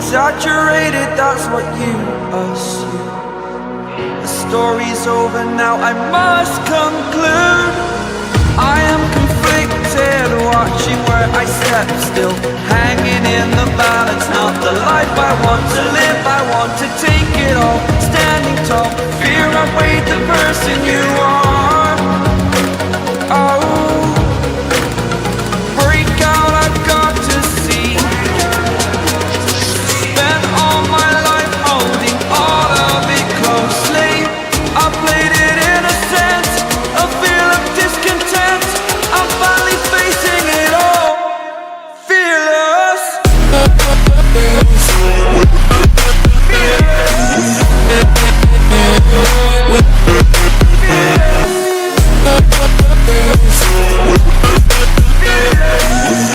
exaggerated, that's what you assume. The story's over now, I must conclude. I am conflicted, watching where I step still, hanging in the balance, not the life I want to live. I want to take it all, standing tall, fear I weighed the